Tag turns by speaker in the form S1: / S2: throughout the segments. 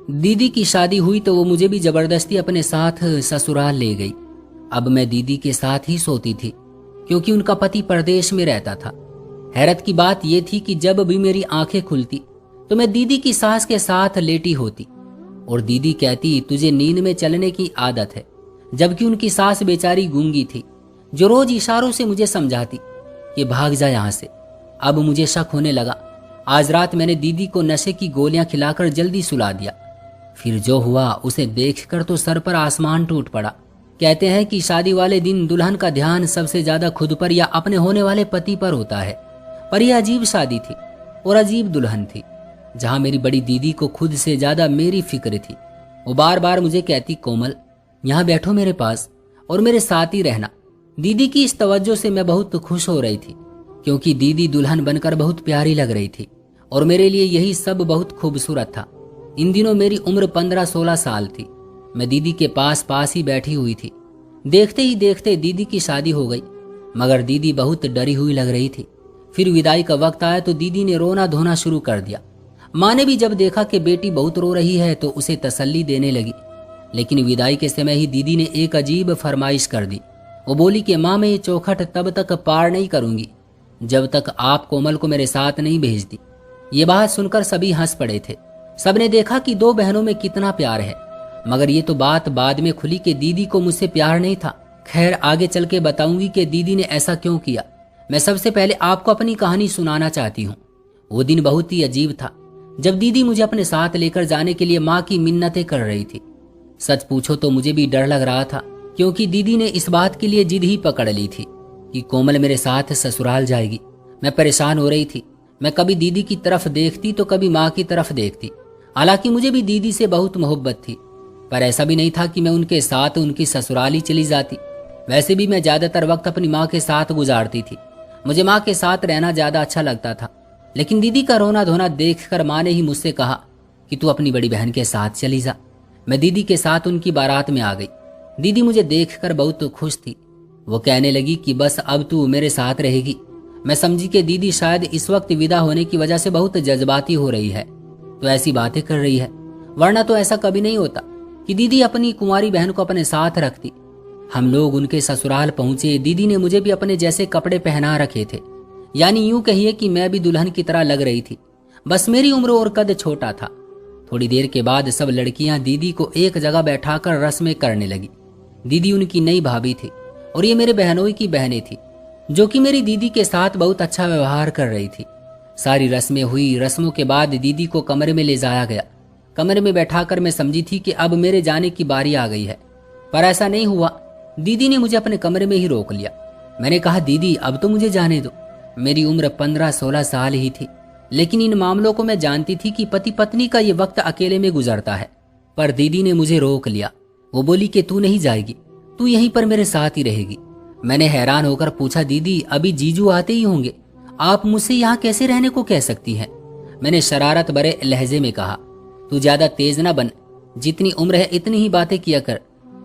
S1: दीदी की शादी हुई तो वो मुझे भी जबरदस्ती अपने साथ ससुराल ले गई। अब मैं दीदी के साथ ही सोती थी क्योंकि उनका पति परदेश में रहता था। हैरत की बात यह थी कि जब भी मेरी आंखें खुलती तो मैं दीदी की सास के साथ लेटी होती और दीदी कहती तुझे नींद में चलने की आदत है, जबकि उनकी सास बेचारी गूंगी थी जो रोज इशारों से मुझे समझाती कि भाग जा यहां से। अब मुझे शक होने लगा। आज रात मैंने दीदी को नशे की गोलियां खिलाकर जल्दी सुला दिया। फिर जो हुआ उसे देखकर तो सर पर आसमान टूट पड़ा। कहते हैं कि शादी वाले दिन दुल्हन का ध्यान सबसे ज्यादा खुद पर या अपने होने वाले पति पर होता है। पर यह अजीब शादी थी और अजीब दुल्हन थी, जहां मेरी बड़ी दीदी को खुद से ज्यादा मेरी फिक्र थी। वो बार बार मुझे कहती कोमल यहाँ बैठो मेरे पास और मेरे साथ ही रहना। दीदी की इस तवज्जो से मैं बहुत खुश हो रही थी क्योंकि दीदी दुल्हन बनकर बहुत प्यारी लग रही थी और मेरे लिए यही सब बहुत खूबसूरत था। इन दिनों मेरी उम्र 15-16 साल थी। मैं दीदी के पास पास ही बैठी हुई थी। देखते ही देखते दीदी की शादी हो गई, मगर दीदी बहुत डरी हुई लग रही थी। फिर विदाई का वक्त आया तो दीदी ने रोना धोना शुरू कर दिया। माँ ने भी जब देखा कि बेटी बहुत रो रही है तो उसे तसल्ली देने लगी, लेकिन विदाई के समय ही दीदी ने एक अजीब फरमाइश कर दी। वो बोली कि माँ मैं ये चौखट तब तक पार नहीं करूंगी जब तक आप कोमल को मेरे साथ नहीं भेजती। ये बात सुनकर सभी हंस पड़े थे। सबने देखा कि दो बहनों में कितना प्यार है, मगर ये तो बात बाद में खुली कि दीदी को मुझसे प्यार नहीं था। खैर आगे चल के बताऊंगी कि दीदी ने ऐसा क्यों किया। मैं सबसे पहले आपको अपनी कहानी सुनाना चाहती हूँ। वो दिन बहुत ही अजीब था जब दीदी मुझे अपने साथ लेकर जाने के लिए माँ की मिन्नतें कर रही थी। सच पूछो तो मुझे भी डर लग रहा था क्योंकि दीदी ने इस बात के लिए जिद ही पकड़ ली थी कि कोमल मेरे साथ ससुराल जाएगी। मैं परेशान हो रही थी। मैं कभी दीदी की तरफ देखती तो कभी माँ की तरफ देखती। हालांकि मुझे भी दीदी से बहुत मोहब्बत थी, पर ऐसा भी नहीं था कि मैं उनके साथ उनकी ससुराल ही चली जाती। वैसे भी मैं ज्यादातर वक्त अपनी माँ के साथ गुजारती थी। मुझे माँ के साथ रहना ज्यादा अच्छा लगता था। लेकिन दीदी का रोना धोना देखकर माँ ने ही मुझसे कहा कि तू अपनी बड़ी बहन के साथ चली जा। मैं दीदी के साथ उनकी बारात में आ गई। दीदी मुझे देखकर बहुत खुश थी। वो कहने लगी कि बस अब तू मेरे साथ रहेगी। मैं समझी कि दीदी शायद इस वक्त विदा होने की वजह से बहुत जज्बाती हो रही है, तो ऐसी बातें कर रही है, वरना तो ऐसा कभी नहीं होता कि दीदी अपनी कुंवारी बहन को अपने साथ रखती। हम लोग उनके ससुराल पहुंचे। दीदी ने मुझे भी अपने जैसे कपड़े पहना रखे थे, यानी यूं कहिए कि मैं भी दुल्हन की तरह लग रही थी, बस मेरी उम्र और कद छोटा था। थोड़ी देर के बाद सब लड़कियां दीदी को एक जगह बैठाकर रस्में करने लगी। दीदी उनकी नई भाभी थी और ये मेरे बहनोई की बहनें थी जो कि मेरी दीदी के साथ बहुत अच्छा व्यवहार कर रही थी। सारी रस्में हुई। रस्मों के बाद दीदी को कमरे में ले जाया गया। कमरे में बैठाकर मैं समझी थी कि अब मेरे जाने की बारी आ गई है, पर ऐसा नहीं हुआ। दीदी ने मुझे अपने कमरे में ही रोक लिया। मैंने कहा दीदी अब तो मुझे जाने दो। मेरी उम्र 15-16 साल ही थी, लेकिन इन मामलों को मैं जानती थी कि पति पत्नी का ये वक्त अकेले में गुजरता है। पर दीदी ने मुझे रोक लिया। वो बोली कि तू नहीं जाएगी, तू यहीं पर मेरे साथ ही रहेगी। मैंने हैरान होकर पूछा दीदी अभी जीजू आते ही होंगे, आप मुझसे यहाँ कैसे रहने को कह सकती हैं। मैंने शरारत भरे लहजे में कहा तू ज्यादा तेज ना बन, जितनी उम्र है इतनी ही बातें किया कर।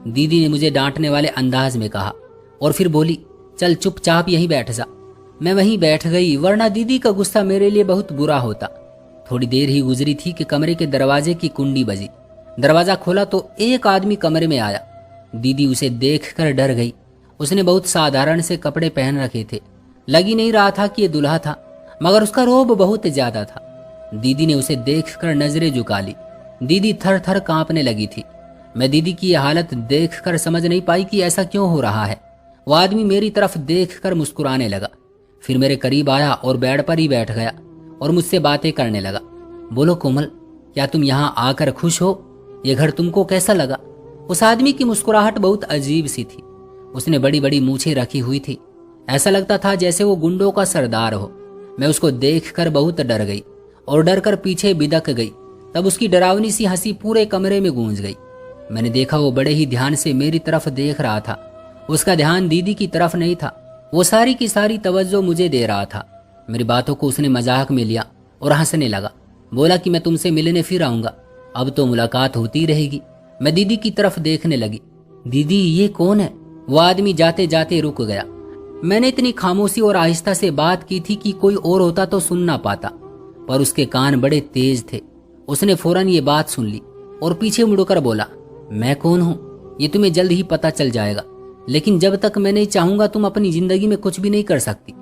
S1: दीदी ने मुझे डांटने वाले अंदाज में कहा और फिर बोली चल चुपचाप यहीं बैठ जा। मैं वहीं बैठ गई, वरना दीदी का गुस्सा मेरे लिए बहुत बुरा होता। थोड़ी देर ही गुजरी थी कि कमरे के दरवाजे की कुंडी बजी। दरवाजा खोला तो एक आदमी कमरे में आया। दीदी उसे देखकर डर गई। उसने बहुत साधारण से कपड़े पहन रखे थे। लगी नहीं रहा था कि ये दूल्हा था, मगर उसका रोब बहुत ज्यादा था। दीदी ने उसे देखकर नजरें झुका ली। दीदी थर थर कांपने लगी थी। मैं दीदी की यह हालत देखकर समझ नहीं पाई कि ऐसा क्यों हो रहा है। वो आदमी मेरी तरफ देखकर मुस्कुराने लगा, फिर मेरे करीब आया और बेड पर ही बैठ गया और मुझसे बातें करने लगा। बोलो कोमल, क्या तुम यहाँ आकर खुश हो? ये घर तुमको कैसा लगा? उस आदमी की मुस्कुराहट बहुत अजीब सी थी। उसने बड़ी बड़ी मूछें रखी हुई थी। ऐसा लगता था जैसे वो गुंडों का सरदार हो। मैं उसको देखकर बहुत डर गई और डर कर पीछे बिदक गई। तब उसकी डरावनी सी हंसी पूरे कमरे में गूंज गई। मैंने देखा वो बड़े ही ध्यान से मेरी तरफ देख रहा था। उसका ध्यान दीदी की तरफ नहीं था। वो सारी की सारी तवज्जो मुझे दे रहा था। मेरी बातों को उसने मजाक में लिया और हंसने लगा। बोला कि मैं तुमसे मिलने फिर आऊंगा, अब तो मुलाकात होती रहेगी। मैं दीदी की तरफ देखने लगी। दीदी ये कौन है? वो आदमी जाते जाते रुक गया। मैंने इतनी खामोशी और आहिस्ता से बात की थी कि कोई और होता तो सुन ना पाता, पर उसके कान बड़े तेज थे। उसने फौरन ये बात सुन ली और पीछे मुड़कर बोला, मैं कौन हूं ये तुम्हें जल्द ही पता चल जाएगा, लेकिन जब तक मैं नहीं चाहूंगा तुम अपनी जिंदगी में कुछ भी नहीं कर सकती।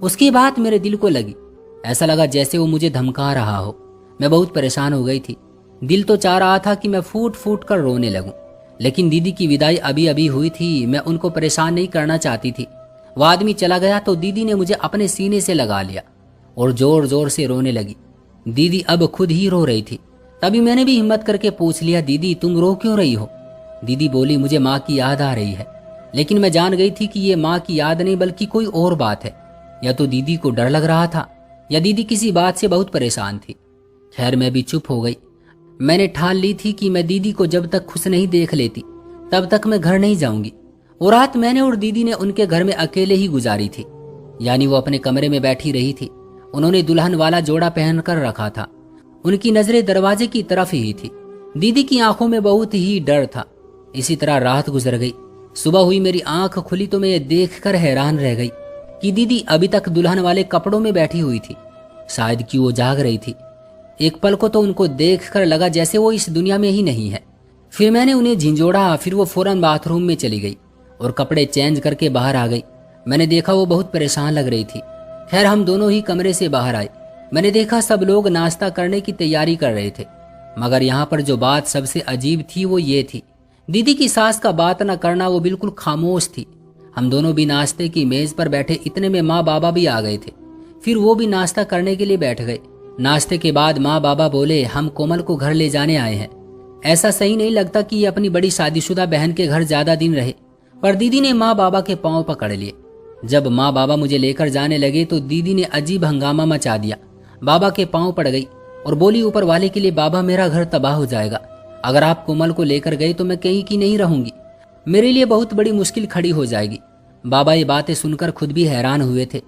S1: उसकी बात मेरे दिल को लगी। ऐसा लगा जैसे वो मुझे धमका रहा हो। मैं बहुत परेशान हो गई थी। दिल तो चाह रहा था कि मैं फूट फूट कर रोने लगूं, लेकिन दीदी की विदाई अभी अभी हुई थी। मैं उनको परेशान नहीं करना चाहती थी। वो आदमी चला गया तो दीदी ने मुझे अपने सीने से लगा लिया और जोर जोर से रोने लगी। दीदी अब खुद ही रो रही थी। तभी मैंने भी हिम्मत करके पूछ लिया, दीदी तुम रो क्यों रही हो? दीदी बोली, मुझे माँ की याद आ रही है। लेकिन मैं जान गई थी कि ये माँ की याद नहीं बल्कि कोई और बात है। या तो दीदी को डर लग रहा था या दीदी किसी बात से बहुत परेशान थी। खैर मैं भी चुप हो गई। मैंने ठान ली थी कि मैं दीदी को जब तक खुश नहीं देख लेती तब तक मैं घर नहीं जाऊंगी। वो रात मैंने और दीदी ने उनके घर में अकेले ही गुजारी थी। यानी वो अपने कमरे में बैठी रही थी। उन्होंने दुल्हन वाला जोड़ा पहन कर रखा था। उनकी नजरें दरवाजे की तरफ ही थी। दीदी की आंखों में बहुत ही डर था। इसी तरह रात गुजर गई। सुबह हुई, मेरी आंख खुली तो मैं ये देखकर हैरान रह गई कि दीदी अभी तक दुल्हन वाले कपड़ों में बैठी हुई थी। शायद कि वो जाग रही थी। एक पल को तो उनको देखकर लगा जैसे वो इस दुनिया में ही नहीं है। फिर मैंने उन्हें झिंझोड़ा। फिर वो फौरन बाथरूम में चली गई और कपड़े चेंज करके बाहर आ गई। मैंने देखा वो बहुत परेशान लग रही थी। खैर हम दोनों ही कमरे से बाहर आए। मैंने देखा सब लोग नाश्ता करने की तैयारी कर रहे थे, मगर यहाँ पर जो बात सबसे अजीब थी वो ये थी, दीदी की सास का बात न करना। वो बिल्कुल खामोश थी। हम दोनों भी नाश्ते की मेज पर बैठे, इतने में माँ बाबा भी आ गए थे। फिर वो भी नाश्ता करने के लिए बैठ गए। नाश्ते के बाद माँ बाबा बोले, हम कोमल को घर ले जाने आए हैं। ऐसा सही नहीं लगता कि ये अपनी बड़ी शादीशुदा बहन के घर ज्यादा दिन रहे। पर दीदी ने माँ बाबा के पांव पकड़ लिए। जब माँ बाबा मुझे लेकर जाने लगे तो दीदी ने अजीब हंगामा मचा दिया। बाबा के पांव पड़ गई और बोली, ऊपर वाले के लिए बाबा मेरा घर तबाह हो जाएगा। अगर आप कोमल को लेकर गए तो मैं कहीं की नहीं रहूंगी। मेरे लिए बहुत बड़ी मुश्किल खड़ी हो जाएगी। बाबा ये बातें सुनकर खुद भी हैरान हुए थे।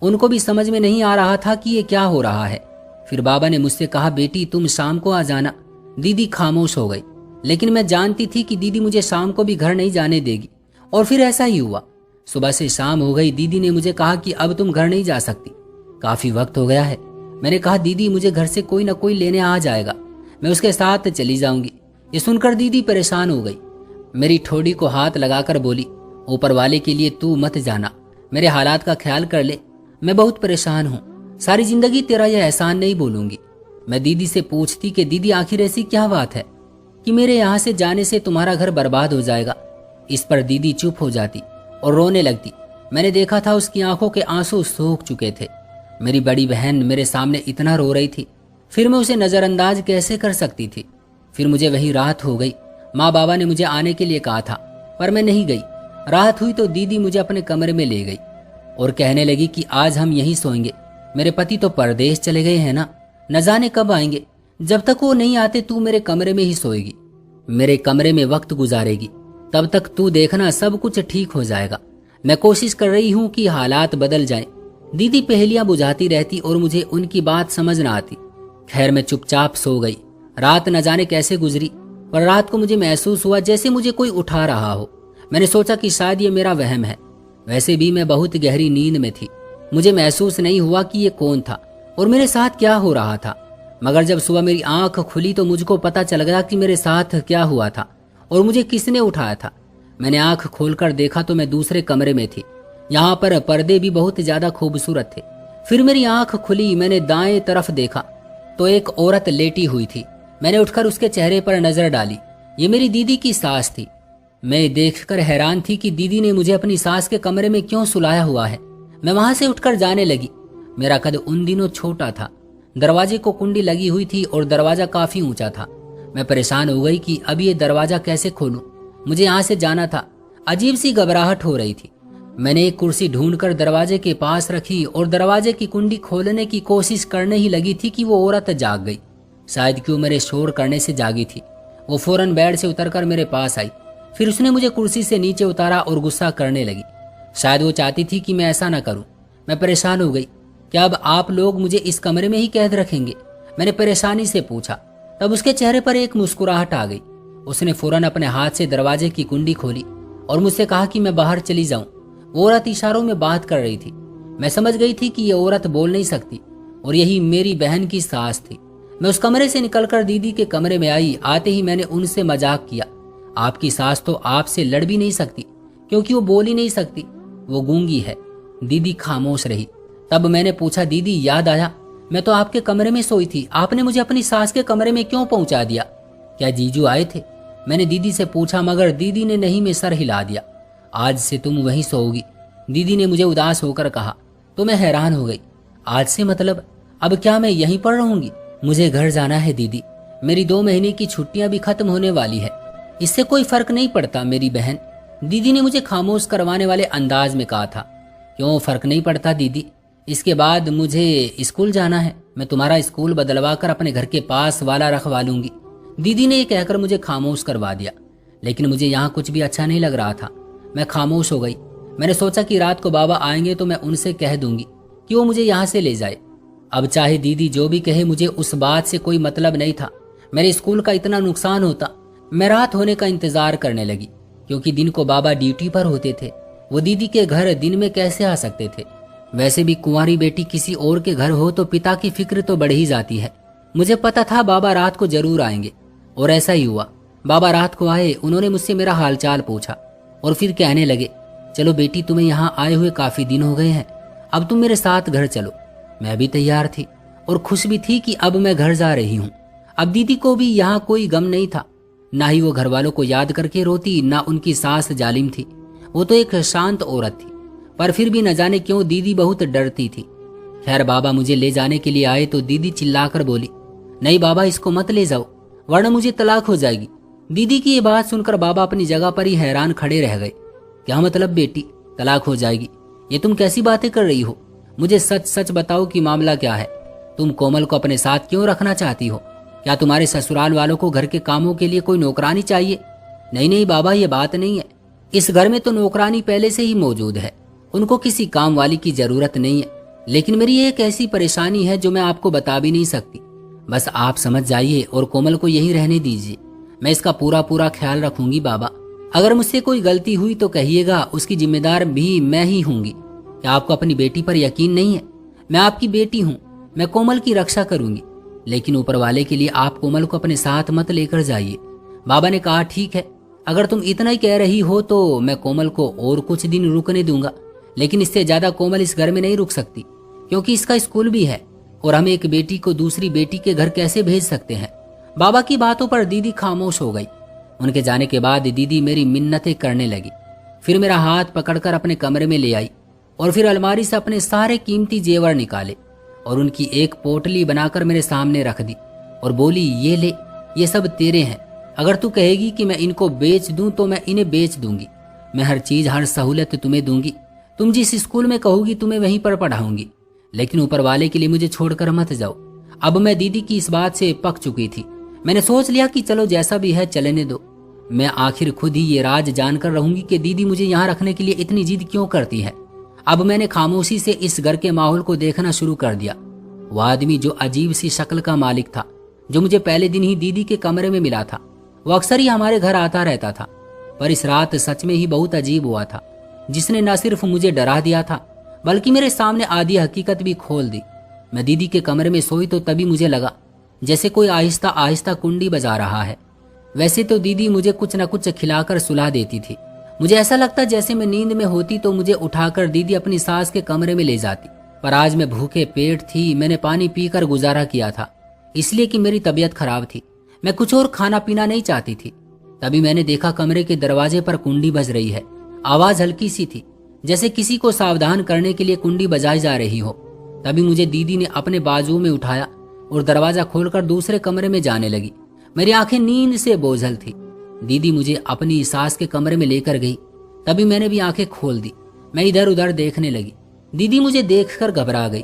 S1: उनको भी समझ में नहीं आ रहा था कि ये क्या हो रहा है। फिर बाबा ने मुझसे कहा, बेटी तुम शाम को आ जाना। दीदी खामोश हो गई, लेकिन मैं जानती थी कि दीदी मुझे शाम को भी घर नहीं जाने देगी। और फिर ऐसा ही हुआ। सुबह से शाम हो गई। दीदी ने मुझे कहा कि अब तुम घर नहीं जा सकती, काफी वक्त हो गया है। मैंने कहा, दीदी मुझे घर से कोई ना कोई लेने आ जाएगा, मैं उसके साथ चली जाऊंगी। ये सुनकर दीदी परेशान हो गई। मेरी ठोड़ी को हाथ लगाकर बोली, ऊपर वाले के लिए तू मत जाना, मेरे हालात का ख्याल कर ले। मैं बहुत परेशान हूँ, सारी जिंदगी तेरा यह एहसान नहीं बोलूंगी। मैं दीदी से पूछती कि दीदी आखिर ऐसी क्या बात है कि मेरे यहाँ से जाने से तुम्हारा घर बर्बाद हो जाएगा। इस पर दीदी चुप हो जाती और रोने लगती। मैंने देखा था उसकी आंखों के आंसू सूख चुके थे। मेरी बड़ी बहन मेरे सामने इतना रो रही थी, फिर मैं उसे नजरअंदाज कैसे कर सकती थी। फिर मुझे वही रात हो गई। माँ बाबा ने मुझे आने के लिए कहा था, पर मैं नहीं गई। रात हुई तो दीदी मुझे अपने कमरे में ले गई और कहने लगी कि आज हम यहीं सोएंगे। मेरे पति तो परदेश चले गए हैं ना, न जाने कब आएंगे। जब तक वो नहीं आते तू मेरे कमरे में ही सोएगी, मेरे कमरे में वक्त गुजारेगी। तब तक तू देखना सब कुछ ठीक हो जाएगा। मैं कोशिश कर रही हूँ कि हालात बदल जाएं। दीदी पहेलियां बुझाती रहती और मुझे उनकी बात समझ न आती। खैर मैं चुपचाप सो गई। रात न जाने कैसे गुजरी, पर रात को मुझे महसूस हुआ जैसे मुझे कोई उठा रहा हो। मैंने सोचा कि शायद ये मेरा वहम है। वैसे भी मैं बहुत गहरी नींद में थी। मुझे महसूस नहीं हुआ कि ये कौन था और मेरे साथ क्या हो रहा था। मगर जब सुबह मेरी आंख खुली तो मुझको पता चल गया कि मेरे साथ क्या हुआ था और मुझे किसने उठाया था। मैंने आंख खोलकर देखा तो मैं दूसरे कमरे में थी। यहाँ पर पर्दे भी बहुत ज्यादा खूबसूरत थे। फिर मेरी आंख खुली, मैंने दाएं तरफ देखा तो एक औरत लेटी हुई थी। मैंने उठकर उसके चेहरे पर नजर डाली। ये मेरी दीदी की सास थी। मैं देखकर हैरान थी कि दीदी ने मुझे अपनी सास के कमरे में क्यों सुलाया हुआ है। मैं वहां से उठकर जाने लगी। मेरा कद उन दिनों छोटा था। दरवाजे को कुंडी लगी हुई थी और दरवाजा काफी ऊंचा था। मैं परेशान हो गई कि अब ये दरवाजा कैसे खोलूं। मुझे यहाँ से जाना था। अजीब सी घबराहट हो रही थी। मैंने एक कुर्सी ढूंढकर दरवाजे के पास रखी और दरवाजे की कुंडी खोलने की कोशिश करने ही लगी थी कि वो औरत जाग गई। शायद क्यों मेरे शोर करने से जागी थी। वो फौरन बेड से उतरकर मेरे पास आई। फिर उसने मुझे कुर्सी से नीचे उतारा और गुस्सा करने लगी। शायद वो चाहती थी कि मैं ऐसा ना करूं। मैं परेशान हो गई। क्या अब आप लोग मुझे इस कमरे में ही कैद रखेंगे? मैंने परेशानी से पूछा। तब उसके चेहरे पर एक मुस्कुराहट आ गई। उसने फौरन अपने हाथ से दरवाजे की कुंडी खोली और मुझसे कहा कि मैं बाहर चली जाऊं। वो औरत इशारों में बात कर रही थी। मैं समझ गई थी कि ये औरत बोल नहीं सकती और यही मेरी बहन की सास थी। मैं उस कमरे से निकलकर दीदी के कमरे में आई। आते ही मैंने उनसे मजाक किया, आपकी सास तो आपसे लड़ भी नहीं सकती क्योंकि वो बोल ही नहीं सकती, वो गूंगी है। दीदी खामोश रही। तब मैंने पूछा, दीदी याद आया, मैं तो आपके कमरे में सोई थी, आपने मुझे अपनी सास के कमरे में क्यों पहुंचा दिया? क्या जीजू आए थे? मैंने दीदी से पूछा, मगर दीदी ने नहीं में सर हिला दिया। आज से तुम वहीं सोओगी, दीदी ने मुझे उदास होकर कहा। तो मैं हैरान हो गई, आज से मतलब अब क्या मैं यहीं पर रहूंगी? मुझे घर जाना है दीदी, मेरी 2 महीने की छुट्टियां भी खत्म होने वाली है, इससे कोई फर्क नहीं पड़ता मेरी बहन, दीदी ने मुझे खामोश करवाने वाले अंदाज में कहा था। क्यों फर्क नहीं पड़ता दीदी? इसके बाद मुझे स्कूल जाना है, मैं तुम्हारा स्कूल बदलवा कर अपने घर के पास वाला रखवा लूंगी, दीदी ने ये कहकर मुझे खामोश करवा दिया। लेकिन मुझे यहाँ कुछ भी अच्छा नहीं लग रहा था। मैं खामोश हो गई। मैंने सोचा कि रात को बाबा आएंगे तो मैं उनसे कह दूंगी कि वो मुझे यहाँ से ले जाए। अब चाहे दीदी जो भी कहे, मुझे उस बात से कोई मतलब नहीं था। मेरे स्कूल का इतना नुकसान होता। मैं रात होने का इंतजार करने लगी, क्योंकि दिन को बाबा ड्यूटी पर होते थे। वो दीदी के घर दिन में कैसे आ सकते थे? वैसे भी कुंवारी बेटी किसी और के घर हो तो पिता की फिक्र तो बढ़ ही जाती है। मुझे पता था बाबा रात को जरूर आएंगे, और ऐसा ही हुआ। बाबा रात को आए, उन्होंने मुझसे मेरा हालचाल पूछा और फिर कहने लगे, चलो बेटी, तुम्हें यहाँ आए हुए काफी दिन हो गए हैं, अब तुम मेरे साथ घर चलो। मैं भी तैयार थी और खुश भी थी कि अब मैं घर जा रही हूँ। अब दीदी को भी यहाँ कोई गम नहीं था, ना ही वो घर वालों को याद करके रोती, ना उनकी सास जालिम थी। वो तो एक शांत औरत थी, पर फिर भी न जाने क्यों दीदी बहुत डरती थी। खैर बाबा मुझे ले जाने के लिए आए तो दीदी चिल्लाकर बोली, नहीं बाबा, इसको मत ले जाओ वरना मुझे तलाक हो जाएगी। दीदी की ये बात सुनकर बाबा अपनी जगह पर ही हैरान खड़े रह गए। क्या मतलब बेटी, तलाक हो जाएगी? ये तुम कैसी बातें कर रही हो? मुझे सच सच बताओ कि मामला क्या है? तुम कोमल को अपने साथ क्यों रखना चाहती हो? क्या तुम्हारे ससुराल वालों को घर के कामों के लिए कोई नौकरानी चाहिए? नहीं नहीं बाबा, ये बात नहीं है। इस घर में तो नौकरानी पहले से ही मौजूद है, उनको किसी काम वाली की जरूरत नहीं है। लेकिन मेरी एक ऐसी परेशानी है जो मैं आपको बता भी नहीं सकती। बस आप समझ जाइए और कोमल को यहीं रहने दीजिए। मैं इसका पूरा पूरा ख्याल रखूंगी बाबा। अगर मुझसे कोई गलती हुई तो कहिएगा, उसकी जिम्मेदार भी मैं ही होंगी। क्या आपको अपनी बेटी पर यकीन नहीं है? मैं आपकी बेटी हूँ, मैं कोमल की रक्षा करूंगी, लेकिन ऊपर वाले के लिए आप कोमल को अपने साथ मत लेकर जाइए। बाबा ने कहा, ठीक है, अगर तुम इतना ही कह रही हो तो मैं कोमल को और कुछ दिन रुकने दूंगा, लेकिन इससे ज्यादा कोमल इस घर में नहीं रुक सकती, क्योंकि इसका स्कूल भी है और हम एक बेटी को दूसरी बेटी के घर कैसे भेज सकते हैं? बाबा की बातों पर दीदी खामोश हो गई। उनके जाने के बाद दीदी मेरी मिन्नतें करने लगी, फिर मेरा हाथ पकड़कर अपने कमरे में ले आई और फिर अलमारी से अपने सारे कीमती जेवर निकाले और उनकी एक पोटली बनाकर मेरे सामने रख दी और बोली, ये ले, ये सब तेरे हैं। अगर तू कहेगी कि मैं इनको बेच दूं तो मैं इन्हें बेच दूंगी। मैं हर चीज, हर सहूलत तुम्हें दूंगी। तुम जिस स्कूल में कहोगी तुम्हें वहीं पर पढ़ाऊंगी, लेकिन ऊपर वाले के लिए मुझे छोड़कर मत जाओ। अब मैं दीदी की इस बात से पक चुकी थी। मैंने सोच लिया कि चलो जैसा भी है चलने दो। मैं आखिर खुद ही ये राज जानकर रहूंगी कि दीदी मुझे यहाँ रखने के लिए इतनी जिद क्यों करती है। अब मैंने खामोशी से इस घर के माहौल को देखना शुरू कर दिया। वो आदमी जो अजीब सी शक्ल का मालिक था, जो मुझे पहले दिन ही दीदी के कमरे में मिला था, वो अक्सर ही हमारे घर आता रहता था, पर इस रात सच में ही बहुत अजीब हुआ था, जिसने न सिर्फ मुझे डरा दिया था बल्कि मेरे सामने आधी हकीकत भी खोल दी। मैं दीदी के कमरे में सोई तो तभी मुझे लगा जैसे कोई आहिस्ता आहिस्ता कुंडी बजा रहा है। वैसे तो दीदी मुझे कुछ न कुछ खिलाकर सुला देती थी। मुझे ऐसा लगता जैसे मैं नींद में होती तो मुझे उठाकर दीदी अपनी सास के कमरे में ले जाती, पर आज मैं भूखे पेट थी। मैंने पानी पीकर गुजारा किया था, इसलिए कि मेरी तबीयत खराब थी। मैं कुछ और खाना पीना नहीं चाहती थी। तभी मैंने देखा कमरे के दरवाजे पर कुंडी बज रही है। आवाज हल्की सी थी, जैसे किसी को सावधान करने के लिए कुंडी बजाई जा रही हो। तभी मुझे दीदी ने अपने बाजू में उठाया और दरवाजा खोलकर दूसरे कमरे में जाने लगी। मेरी आंखें नींद से बोझल थी। दीदी मुझे अपनी सास के कमरे में लेकर गई। तभी मैंने भी आंखें खोल दी। मैं इधर उधर देखने लगी। दीदी मुझे देखकर घबरा गई।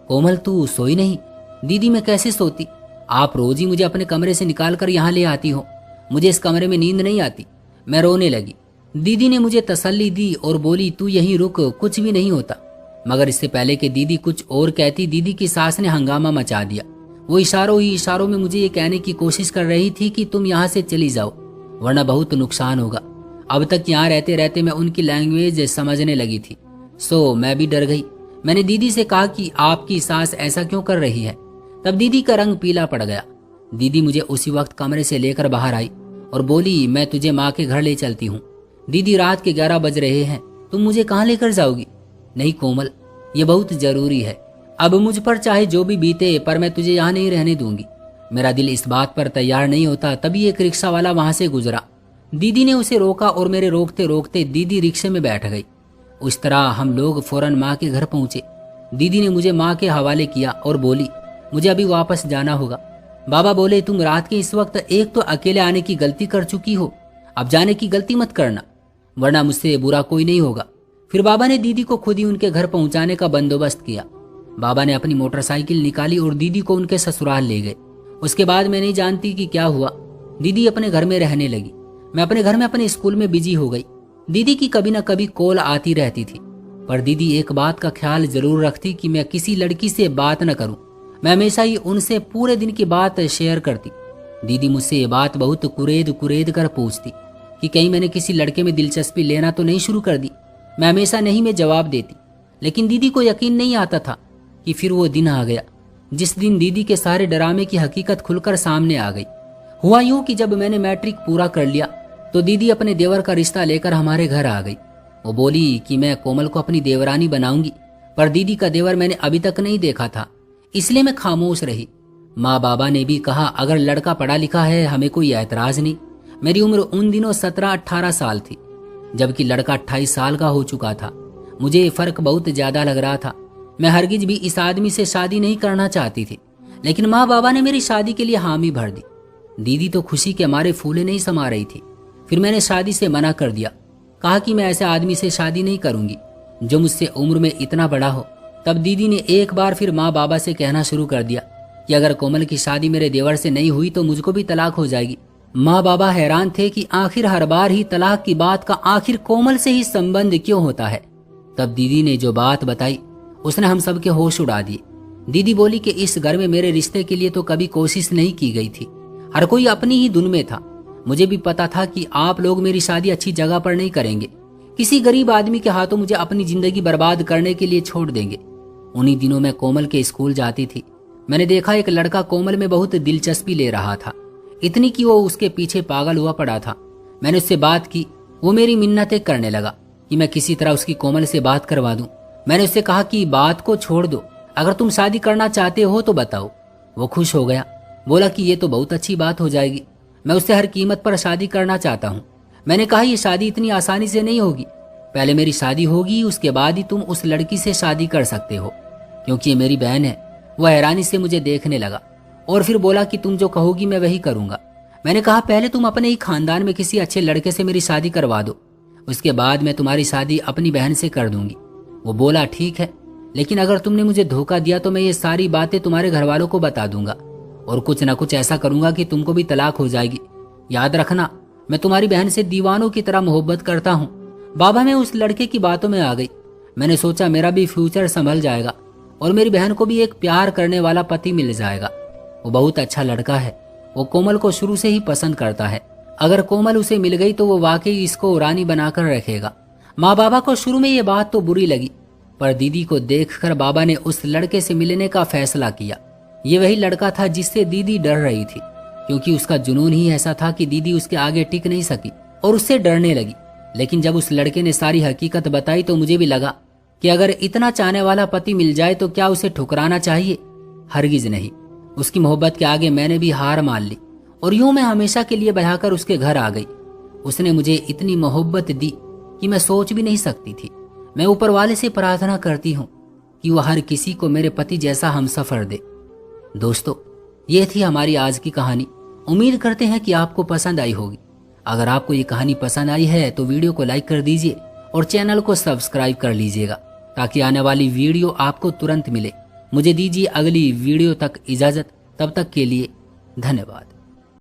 S1: कोमल, तू सोई नहीं? दीदी, मैं कैसे सोती? आप रोज ही मुझे अपने कमरे से निकाल कर यहाँ ले आती हो। मुझे इस कमरे में नींद नहीं आती। मैं रोने लगी। दीदी ने मुझे तसल्ली दी और बोली, तू यहीं रुक, कुछ भी नहीं होता। मगर इससे पहले कि दीदी कुछ और कहती, दीदी की सास ने हंगामा मचा दिया। वो इशारों ही इशारों में मुझे ये कहने की कोशिश कर रही थी कि तुम यहाँ से चली जाओ, वरना बहुत नुकसान होगा। अब तक यहाँ रहते रहते मैं उनकी लैंग्वेज समझने लगी थी, सो मैं भी डर गई। मैंने दीदी से कहा कि आपकी सास ऐसा क्यों कर रही है? तब दीदी का रंग पीला पड़ गया। दीदी मुझे उसी वक्त कमरे से लेकर बाहर आई और बोली, मैं तुझे माँ के घर ले चलती हूँ। दीदी, रात के 11 बज रहे हैं, तुम मुझे कहाँ लेकर जाओगी? नहीं कोमल, ये बहुत जरूरी है। अब मुझ पर चाहे जो भी बीते, पर मैं तुझे यहाँ नहीं रहने दूंगी। मेरा दिल इस बात पर तैयार नहीं होता। तभी एक रिक्शा वाला वहां से गुजरा। दीदी ने उसे रोका और मेरे रोकते रोकते दीदी रिक्शे में बैठ गई। उस तरह हम लोग फौरन माँ के घर पहुंचे। दीदी ने मुझे माँ के हवाले किया और बोली, मुझे अभी वापस जाना होगा। बाबा बोले, तुम रात के इस वक्त एक तो अकेले आने की गलती कर चुकी हो, अब जाने की गलती मत करना, वरना मुझसे बुरा कोई नहीं होगा। फिर बाबा ने दीदी को खुद ही उनके घर पहुंचाने का बंदोबस्त किया। बाबा ने अपनी मोटरसाइकिल निकाली और दीदी को उनके ससुराल ले गए। उसके बाद मैं नहीं जानती कि क्या हुआ। दीदी अपने घर में रहने लगी। मैं अपने घर में अपने स्कूल में बिजी हो गई। दीदी की कभी न कभी कॉल आती रहती थी, पर दीदी एक बात का ख्याल जरूर रखती कि मैं किसी लड़की से बात न करूं। मैं हमेशा ही उनसे पूरे दिन की बात शेयर करती। दीदी मुझसे ये बात बहुत कुरेद कुरेद कर पूछती कि कहीं मैंने किसी लड़के में दिलचस्पी लेना तो नहीं शुरू कर दी। मैं हमेशा नहीं में जवाब देती, लेकिन दीदी को यकीन नहीं आता था कि फिर वो दिन आ गया जिस दिन दीदी के सारे ड्रामे की हकीकत खुलकर सामने आ गई। हुआ यूं कि जब मैंने मैट्रिक पूरा कर लिया तो दीदी अपने देवर का रिश्ता लेकर हमारे घर आ गई। वो बोली कि मैं कोमल को अपनी देवरानी बनाऊंगी, पर दीदी का देवर मैंने अभी तक नहीं देखा था, इसलिए मैं खामोश रही। माँ बाबा ने भी कहा, अगर लड़का पढ़ा लिखा है हमें कोई ऐतराज नहीं। मेरी उम्र उन दिनों 17-18 साल थी, जबकि लड़का 28 साल का हो चुका था। मुझे फर्क बहुत ज्यादा लग रहा था। मैं हरगिज भी इस आदमी से शादी नहीं करना चाहती थी, लेकिन माँ बाबा ने मेरी शादी के लिए हामी भर दी। दीदी तो खुशी के मारे फूले नहीं समा रही थी। फिर मैंने शादी से मना कर दिया, कहा कि मैं ऐसे आदमी से शादी नहीं करूंगी जो मुझसे उम्र में इतना बड़ा हो। तब दीदी ने एक बार फिर माँ बाबा से कहना शुरू कर दिया कि अगर कोमल की शादी मेरे देवर से नहीं हुई तो मुझको भी तलाक हो जाएगी। माँ बाबा हैरान थे कि आखिर हर बार ही तलाक की बात का आखिर कोमल से ही संबंध क्यों होता है। तब दीदी ने जो बात बताई उसने हम सबके होश उड़ा दिए। दीदी बोली कि इस घर में मेरे रिश्ते के लिए तो कभी कोशिश नहीं की गई थी, हर कोई अपनी ही धुन में था। मुझे भी पता था कि आप लोग मेरी शादी अच्छी जगह पर नहीं करेंगे, किसी गरीब आदमी के हाथों मुझे अपनी जिंदगी बर्बाद करने के लिए छोड़ देंगे। उन्हीं दिनों मैं कोमल के स्कूल जाती थी। मैंने देखा एक लड़का कोमल में बहुत दिलचस्पी ले रहा था, इतनी कि वो उसके पीछे पागल हुआ पड़ा था। मैंने उससे बात की, वो मेरी मिन्नतें करने लगा कि मैं किसी तरह उसकी कोमल से बात करवा दूं। मैंने उससे कहा कि बात को छोड़ दो, अगर तुम शादी करना चाहते हो तो बताओ। वो खुश हो गया, बोला कि ये तो बहुत अच्छी बात हो जाएगी, मैं उससे हर कीमत पर शादी करना चाहता हूँ। मैंने कहा ये शादी इतनी आसानी से नहीं होगी, पहले मेरी शादी होगी, उसके बाद ही तुम उस लड़की से शादी कर सकते हो, क्योंकि ये मेरी बहन है। वह हैरानी से मुझे देखने लगा और फिर बोला कि तुम जो कहोगी मैं वही करूंगा। मैंने कहा पहले तुम अपने ही खानदान में किसी अच्छे लड़के से मेरी शादी करवा दो, उसके बाद मैं तुम्हारी शादी अपनी बहन से कर दूंगी। वो बोला ठीक है, लेकिन अगर तुमने मुझे धोखा दिया तो मैं ये सारी बातें तुम्हारे घर वालों को बता दूंगा और कुछ ना कुछ ऐसा करूंगा कि तुमको भी तलाक हो जाएगी। याद रखना, मैं तुम्हारी बहन से दीवानों की तरह मोहब्बत करता हूँ। बाबा मैं उस लड़के की बातों में आ गई। मैंने सोचा मेरा भी फ्यूचर संभल जाएगा और मेरी बहन को भी एक प्यार करने वाला पति मिल जाएगा। वो बहुत अच्छा लड़का है, वो कोमल को शुरू से ही पसंद करता है। अगर कोमल उसे मिल गई तो वो वाकई इसको रानी बनाकर रखेगा। माँ बाबा को शुरू में ये बात तो बुरी लगी, पर दीदी को देखकर बाबा ने उस लड़के से मिलने का फैसला किया। ये वही लड़का था जिससे दीदी डर रही थी, क्योंकि उसका जुनून ही ऐसा था कि दीदी उसके आगे टिक नहीं सकी और उससे डरने लगी। लेकिन जब उस लड़के ने सारी हकीकत बताई तो मुझे भी लगा कि अगर इतना चाहने वाला पति मिल जाए तो क्या उसे ठुकराना चाहिए? हरगिज नहीं। उसकी मोहब्बत के आगे मैंने भी हार मान ली और यूं मैं हमेशा के लिए बहाकर उसके घर आ गई। उसने मुझे इतनी मोहब्बत दी कि मैं सोच भी नहीं सकती थी। मैं ऊपर वाले से प्रार्थना करती हूँ कि वह हर किसी को मेरे पति जैसा हमसफर दे। दोस्तों, ये थी हमारी आज की कहानी। उम्मीद करते हैं कि आपको पसंद आई होगी। अगर आपको ये कहानी पसंद आई है तो वीडियो को लाइक कर दीजिए और चैनल को सब्सक्राइब कर लीजिएगा, ताकि आने वाली वीडियो आपको तुरंत मिले। मुझे दीजिए अगली वीडियो तक इजाजत, तब तक के लिए धन्यवाद।